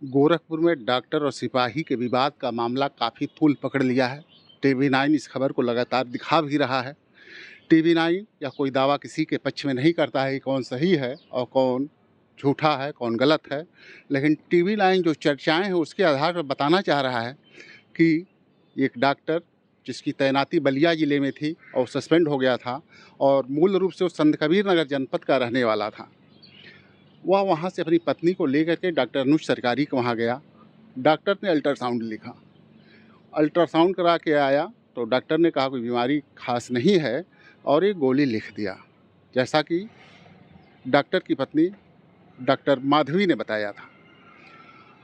गोरखपुर में डॉक्टर और सिपाही के विवाद का मामला काफ़ी तूल पकड़ लिया है। टीवी 9 इस खबर को लगातार दिखा भी रहा है। टीवी 9 या कोई दावा किसी के पक्ष में नहीं करता है कि कौन सही है और कौन झूठा है, कौन गलत है। लेकिन टीवी 9 जो चर्चाएँ हैं उसके आधार पर बताना चाह रहा है कि एक डॉक्टर जिसकी तैनाती बलिया ज़िले में थी और सस्पेंड हो गया था और मूल रूप से वो संत कबीर नगर जनपद का रहने वाला था। वह वहाँ से अपनी पत्नी को लेकर के डॉक्टर अनुज सरकारी के वहाँ गया। डॉक्टर ने अल्ट्रासाउंड लिखा। अल्ट्रासाउंड करा के आया तो डॉक्टर ने कहा कोई बीमारी खास नहीं है और एक गोली लिख दिया, जैसा कि डॉक्टर की पत्नी डॉक्टर माधवी ने बताया था।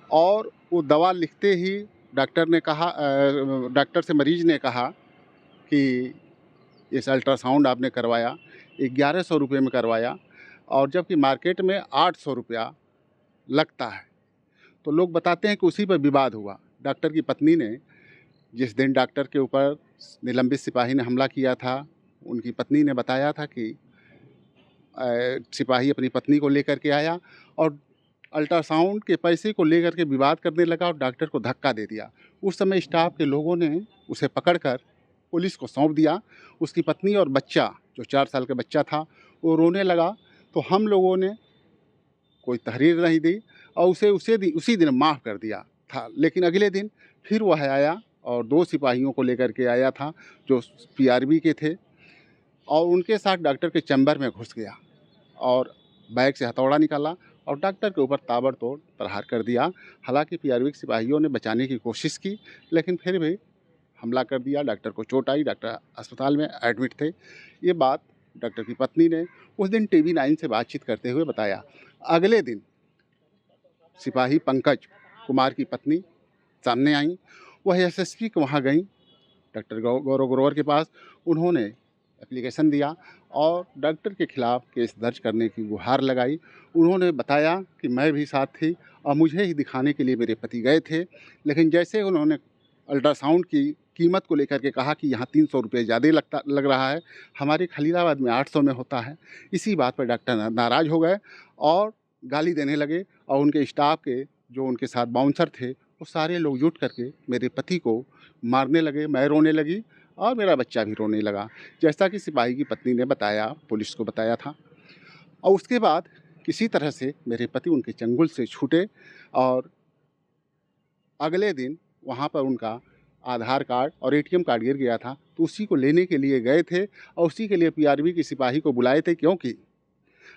और वो दवा लिखते ही डॉक्टर से मरीज ने कहा कि इस अल्ट्रासाउंड आपने करवाया 1100 रुपये में करवाया और जबकि मार्केट में 800 रुपया लगता है। तो लोग बताते हैं कि उसी पर विवाद हुआ। डॉक्टर की पत्नी ने जिस दिन डॉक्टर के ऊपर निलंबित सिपाही ने हमला किया था, उनकी पत्नी ने बताया था कि सिपाही अपनी पत्नी को लेकर के आया और अल्ट्रासाउंड के पैसे को लेकर के विवाद करने लगा और डॉक्टर को धक्का दे दिया। उस समय स्टाफ के लोगों ने उसे पकड़कर पुलिस को सौंप दिया। उसकी पत्नी और बच्चा, जो 4 साल का बच्चा था, वो रोने लगा। तो हम लोगों ने कोई तहरीर नहीं दी और उसी दिन माफ़ कर दिया था। लेकिन अगले दिन फिर वह आया और 2 सिपाहियों को लेकर के आया था जो पीआरबी के थे और उनके साथ डॉक्टर के चैम्बर में घुस गया और बैग से हथौड़ा निकाला और डॉक्टर के ऊपर ताबड़तोड़ प्रहार कर दिया। हालांकि पीआरबी के सिपाहियों ने बचाने की कोशिश की, लेकिन फिर भी हमला कर दिया। डॉक्टर को चोट आई, डॉक्टर अस्पताल में एडमिट थे। ये बात डॉक्टर की पत्नी ने उस दिन टीवी 9 से बातचीत करते हुए बताया। अगले दिन सिपाही पंकज कुमार की पत्नी सामने आई। वह एसएसपी के वहाँ गई, डॉक्टर गौरव ग्रोवर के पास। उन्होंने एप्लीकेशन दिया और डॉक्टर के खिलाफ केस दर्ज करने की गुहार लगाई। उन्होंने बताया कि मैं भी साथ थी और मुझे ही दिखाने के लिए मेरे पति गए थे, लेकिन जैसे उन्होंने अल्ट्रासाउंड की कीमत को लेकर के कहा कि यहाँ 300 रुपये ज़्यादा लग रहा है, हमारे खलीलाबाद में 800 में होता है। इसी बात पर डॉक्टर नाराज़ हो गए और गाली देने लगे और उनके स्टाफ के जो उनके साथ बाउंसर थे वो सारे लोग जुट करके मेरे पति को मारने लगे। मैं रोने लगी और मेरा बच्चा भी रोने लगा, जैसा कि सिपाही की पत्नी ने बताया, पुलिस को बताया था। और उसके बाद किसी तरह से मेरे पति उनके चंगुल से छूटे और अगले दिन वहाँ पर उनका आधार कार्ड और एटीएम कार्ड गिर गया था, तो उसी को लेने के लिए गए थे और उसी के लिए पीआरबी के सिपाही को बुलाए थे, क्योंकि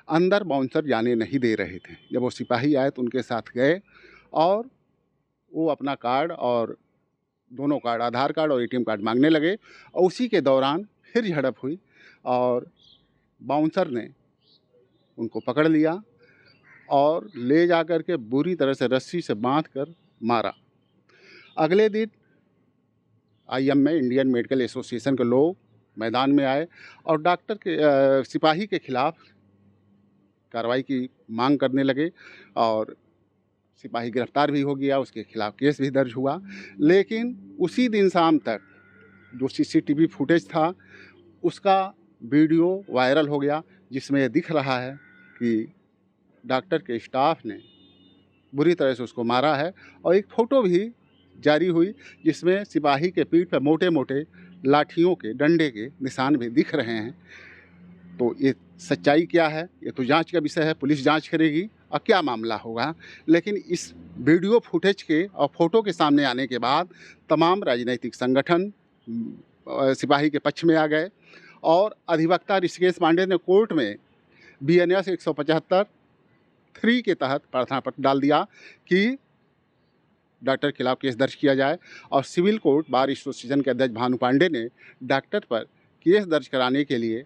अंदर बाउंसर जाने नहीं दे रहे थे। जब वो सिपाही आए तो उनके साथ गए और वो अपना कार्ड और दोनों कार्ड, आधार कार्ड और एटीएम कार्ड मांगने लगे और उसी के दौरान फिर झड़प हुई और बाउंसर ने उनको पकड़ लिया और ले जा कर के बुरी तरह से रस्सी से बांध कर मारा। अगले दिन आईएम में इंडियन मेडिकल एसोसिएशन के लोग मैदान में आए और डॉक्टर के सिपाही के खिलाफ कार्रवाई की मांग करने लगे और सिपाही गिरफ्तार भी हो गया, उसके खिलाफ केस भी दर्ज हुआ। लेकिन उसी दिन शाम तक जो सीसीटीवी फुटेज था उसका वीडियो वायरल हो गया, जिसमें यह दिख रहा है कि डॉक्टर के स्टाफ ने बुरी तरह से उसको मारा है और एक फ़ोटो भी जारी हुई जिसमें सिपाही के पीठ पर मोटे मोटे लाठियों के, डंडे के निशान भी दिख रहे हैं। तो ये सच्चाई क्या है, ये तो जांच का विषय है, पुलिस जांच करेगी और क्या मामला होगा। लेकिन इस वीडियो फुटेज के और फोटो के सामने आने के बाद तमाम राजनीतिक संगठन सिपाही के पक्ष में आ गए और अधिवक्ता ऋषिकेश पांडे ने कोर्ट में बीएनएस 175(3) के तहत प्रार्थना पत्र डाल दिया कि डॉक्टर के खिलाफ केस दर्ज किया जाए और सिविल कोर्ट बार एसोसिएशन के अध्यक्ष भानु पांडे ने डॉक्टर पर केस दर्ज कराने के लिए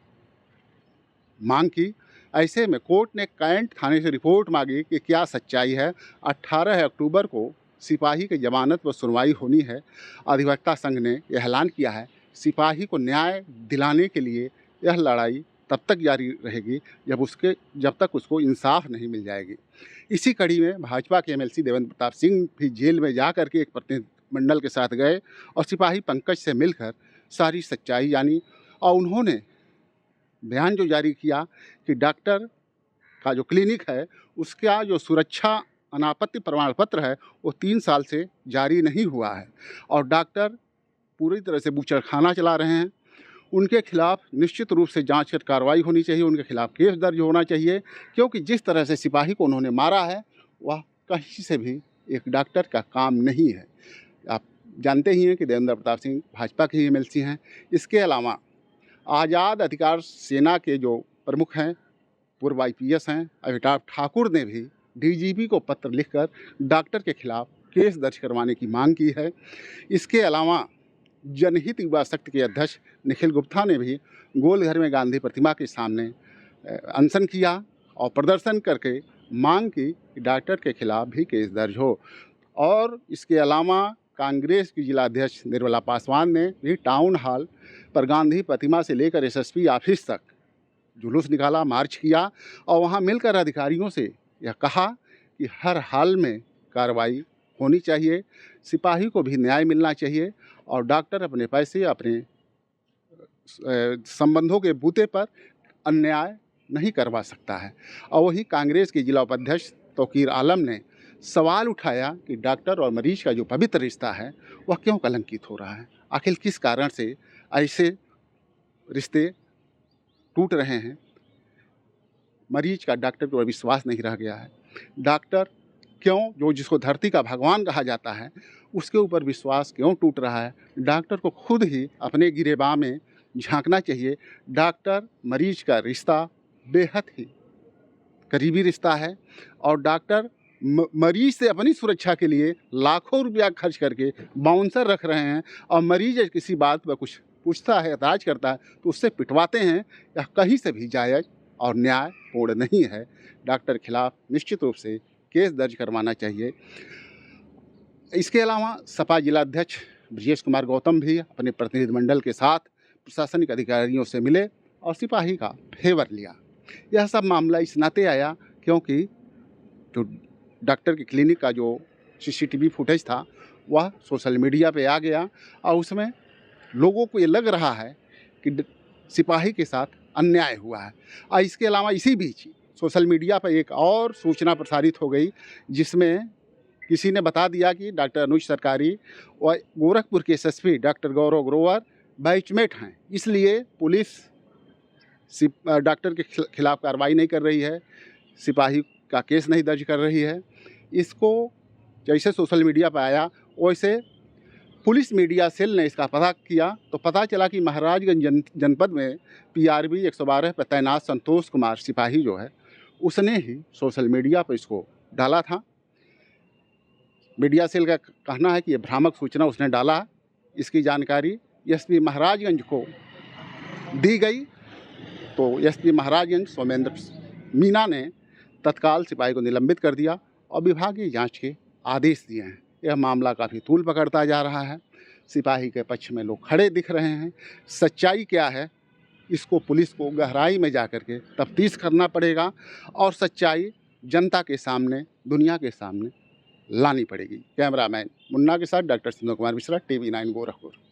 मांग की। ऐसे में कोर्ट ने कैंट थाने से रिपोर्ट मांगी कि क्या सच्चाई है। 18 अक्टूबर को सिपाही की जमानत पर सुनवाई होनी है। अधिवक्ता संघ ने यह ऐलान किया है, सिपाही को न्याय दिलाने के लिए यह लड़ाई तब तक जारी रहेगी जब तक उसको इंसाफ नहीं मिल जाएगी। इसी कड़ी में भाजपा के एमएलसी देवेंद्र प्रताप सिंह भी जेल में जा कर के एक प्रतिनिधिमंडल के साथ गए और सिपाही पंकज से मिलकर सारी सच्चाई जानी और उन्होंने बयान जो जारी किया कि डॉक्टर का जो क्लिनिक है उसका जो सुरक्षा अनापत्ति प्रमाण पत्र है वो 3 साल से जारी नहीं हुआ है और डॉक्टर पूरी तरह से बूचड़खाना चला रहे हैं। उनके खिलाफ निश्चित रूप से जांच कर कार्रवाई होनी चाहिए, उनके खिलाफ केस दर्ज होना चाहिए, क्योंकि जिस तरह से सिपाही को उन्होंने मारा है वह कहीं से भी एक डॉक्टर का काम नहीं है। आप जानते ही हैं कि देवेंद्र प्रताप सिंह भाजपा के ही एमएलसी हैं। इसके अलावा आज़ाद अधिकार सेना के जो प्रमुख हैं, पूर्व आईपीएस हैं, अमिताभ ठाकुर ने भी डीजीपी को पत्र लिखकर डॉक्टर के खिलाफ केस दर्ज करवाने की मांग की है। इसके अलावा जनहित युवा शक्ति के अध्यक्ष निखिल गुप्ता ने भी गोलघर में गांधी प्रतिमा के सामने अनशन किया और प्रदर्शन करके मांग की कि डॉक्टर के खिलाफ भी केस दर्ज हो। और इसके अलावा कांग्रेस की जिला अध्यक्ष निर्मला पासवान ने भी टाउन हॉल पर गांधी प्रतिमा से लेकर एसएसपी ऑफिस तक जुलूस निकाला, मार्च किया और वहां मिलकर अधिकारियों से यह कहा कि हर हाल में कार्रवाई होनी चाहिए, सिपाही को भी न्याय मिलना चाहिए और डॉक्टर अपने पैसे, अपने संबंधों के बूते पर अन्याय नहीं करवा सकता है। और वही कांग्रेस के जिला उपाध्यक्ष तौकीर आलम ने सवाल उठाया कि डॉक्टर और मरीज का जो पवित्र रिश्ता है वह क्यों कलंकित हो रहा है, आखिर किस कारण से ऐसे रिश्ते टूट रहे हैं। मरीज का डॉक्टर पर विश्वास नहीं रह गया है। डॉक्टर क्यों, जो जिसको धरती का भगवान कहा जाता है, उसके ऊपर विश्वास क्यों टूट रहा है। डॉक्टर को खुद ही अपने गिरेबान में झांकना चाहिए। डॉक्टर मरीज का रिश्ता बेहद ही करीबी रिश्ता है और डॉक्टर मरीज से अपनी सुरक्षा के लिए लाखों रुपया खर्च करके बाउंसर रख रहे हैं और मरीज किसी बात पर कुछ पूछता है, एतराज़ करता है तो उससे पिटवाते हैं। यह कहीं से भी जायज़ और न्यायपूर्ण नहीं है। डॉक्टर के खिलाफ निश्चित रूप से केस दर्ज करवाना चाहिए। इसके अलावा सपा जिला अध्यक्ष ब्रजेश कुमार गौतम भी अपने प्रतिनिधिमंडल के साथ प्रशासनिक अधिकारियों से मिले और सिपाही का फेवर लिया। यह सब मामला इस नाते आया क्योंकि जो डॉक्टर के क्लिनिक का जो सीसीटीवी फुटेज था वह सोशल मीडिया पे आ गया और उसमें लोगों को ये लग रहा है कि सिपाही के साथ अन्याय हुआ है। और इसके अलावा इसी बीच सोशल मीडिया पर एक और सूचना प्रसारित हो गई जिसमें किसी ने बता दिया कि डॉक्टर अनुज सरकारी और गोरखपुर के एसएसपी डॉक्टर गौरव ग्रोवर बैचमेट हैं, इसलिए पुलिस डॉक्टर के खिलाफ कार्रवाई नहीं कर रही है, सिपाही का केस नहीं दर्ज कर रही है। इसको जैसे सोशल मीडिया पर आया वैसे पुलिस मीडिया सेल ने इसका पता किया तो पता चला कि महाराजगंज जनपद में पीआरबी 112 पर तैनात संतोष कुमार सिपाही जो है उसने ही सोशल मीडिया पर इसको डाला था। मीडिया सेल का कहना है कि ये भ्रामक सूचना उसने डाला। इसकी जानकारी एसपी महाराजगंज को दी गई तो एसपी महाराजगंज सोमेंद्र मीना ने तत्काल सिपाही को निलंबित कर दिया और विभागीय जांच के आदेश दिए हैं। यह मामला काफ़ी तूल पकड़ता जा रहा है। सिपाही के पक्ष में लोग खड़े दिख रहे हैं। सच्चाई क्या है इसको पुलिस को गहराई में जा कर के तफ्तीश करना पड़ेगा और सच्चाई जनता के सामने, दुनिया के सामने लानी पड़ेगी। कैमरामैन मुन्ना के साथ डॉक्टर सिंधु कुमार मिश्रा, TV9 गोरखपुर।